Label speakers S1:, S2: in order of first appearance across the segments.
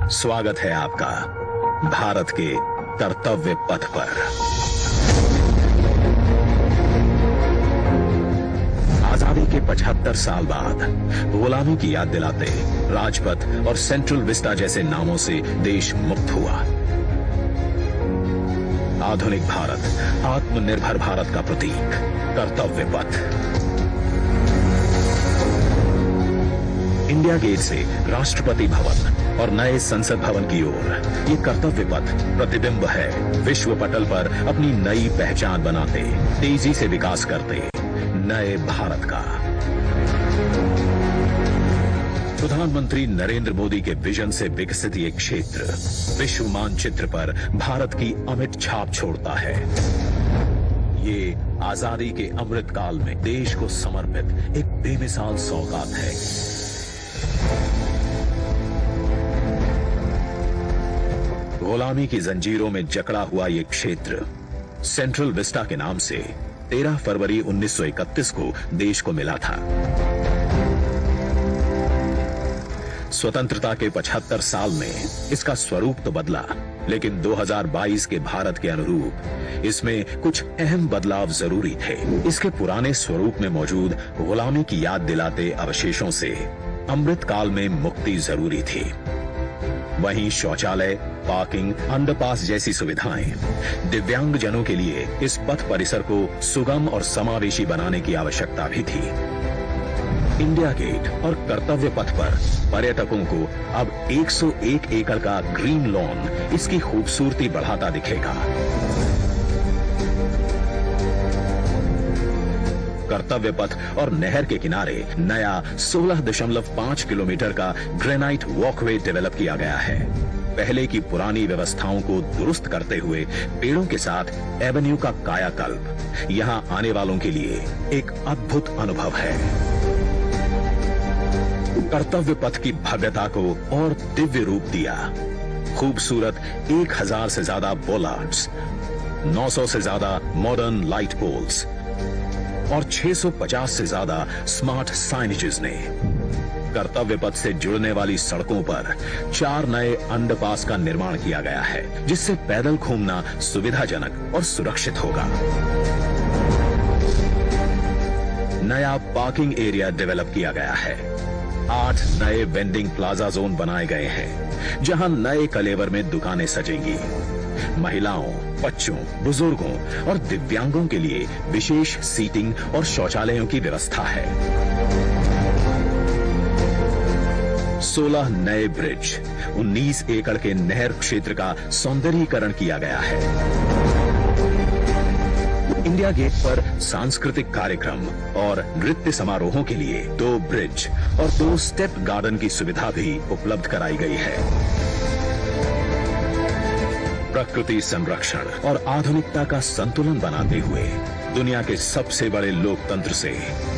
S1: स्वागत है आपका भारत के कर्तव्य पथ पर। आजादी के 75 साल बाद गुलामी की याद दिलाते राजपथ और सेंट्रल विस्टा जैसे नामों से देश मुक्त हुआ। आधुनिक भारत, आत्मनिर्भर भारत का प्रतीक कर्तव्य पथ। इंडिया गेट से राष्ट्रपति भवन और नए संसद भवन की ओर ये कर्तव्य पथ प्रतिबिंब है विश्व पटल पर अपनी नई पहचान बनाते, तेजी से विकास करते नए भारत का। प्रधानमंत्री नरेंद्र मोदी के विजन से विकसित ये क्षेत्र विश्व मानचित्र पर भारत की अमिट छाप छोड़ता है। ये आजादी के अमृत काल में देश को समर्पित एक बेमिसाल सौगात है। गुलामी की जंजीरों में जकड़ा हुआ ये क्षेत्र सेंट्रल विस्टा के नाम से 13 फरवरी 1931 को देश को मिला था। स्वतंत्रता के 75 साल में इसका स्वरूप तो बदला, लेकिन 2022 के भारत के अनुरूप इसमें कुछ अहम बदलाव जरूरी थे। इसके पुराने स्वरूप में मौजूद गुलामी की याद दिलाते अवशेषों से अमृत काल में मुक्ति जरूरी थी। वहीं शौचालय, पार्किंग, अंडरपास जैसी सुविधाएं दिव्यांग जनों के लिए इस पथ परिसर को सुगम और समावेशी बनाने की आवश्यकता भी थी। इंडिया गेट और कर्तव्य पथ पर पर्यटकों को अब 101 एकड़ का ग्रीन लॉन इसकी खूबसूरती बढ़ाता दिखेगा। कर्तव्य पथ और नहर के किनारे नया 16.5 किलोमीटर का ग्रेनाइट वॉकवे डेवलप किया गया है। पहले की पुरानी व्यवस्थाओं को दुरुस्त करते हुए पेड़ों के साथ एवेन्यू का कायाकल्प यहां आने वालों के लिए एक अद्भुत अनुभव है। कर्तव्य पथ की भव्यता को और दिव्य रूप दिया। खूबसूरत 1000 से ज्यादा बोलार्ड्स, 900 से ज्यादा मॉडर्न लाइट पोल्स और 650 से ज्यादा स्मार्ट साइनेजेस ने कर्तव्य पथ से जुड़ने वाली सड़कों पर 4 नए अंडरपास का निर्माण किया गया है, जिससे पैदल घूमना सुविधाजनक और सुरक्षित होगा। नया पार्किंग एरिया डेवलप किया गया है। 8 नए वेंडिंग प्लाजा जोन बनाए गए हैं, जहां नए कलेवर में दुकानें सजेंगी। महिलाओं, बच्चों, बुजुर्गों और दिव्यांगों के लिए विशेष सीटिंग और शौचालयों की व्यवस्था है। 16 नए ब्रिज, 19 एकड़ के नहर क्षेत्र का सौंदर्यीकरण किया गया है। इंडिया गेट पर सांस्कृतिक कार्यक्रम और नृत्य समारोहों के लिए 2 ब्रिज और 2 स्टेप गार्डन की सुविधा भी उपलब्ध कराई गई है। प्रकृति संरक्षण और आधुनिकता का संतुलन बनाते हुए दुनिया के सबसे बड़े लोकतंत्र से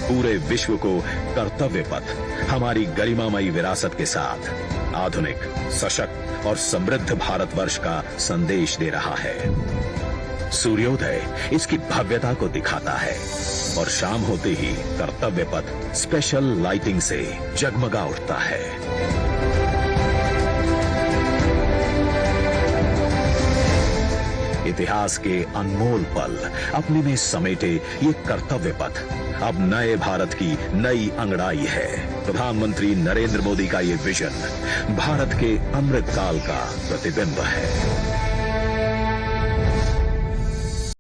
S1: पूरे विश्व को कर्तव्य पथ हमारी गरिमामयी विरासत के साथ आधुनिक, सशक्त और समृद्ध भारतवर्ष का संदेश दे रहा है। सूर्योदय इसकी भव्यता को दिखाता है और शाम होते ही कर्तव्य पथ स्पेशल लाइटिंग से जगमगा उठता है। इतिहास के अनमोल पल अपने में समेटे ये कर्तव्य पथ अब नए भारत की नई अंगड़ाई है। प्रधानमंत्री नरेंद्र मोदी का ये विजन भारत के अमृत काल का प्रतिबिंब है।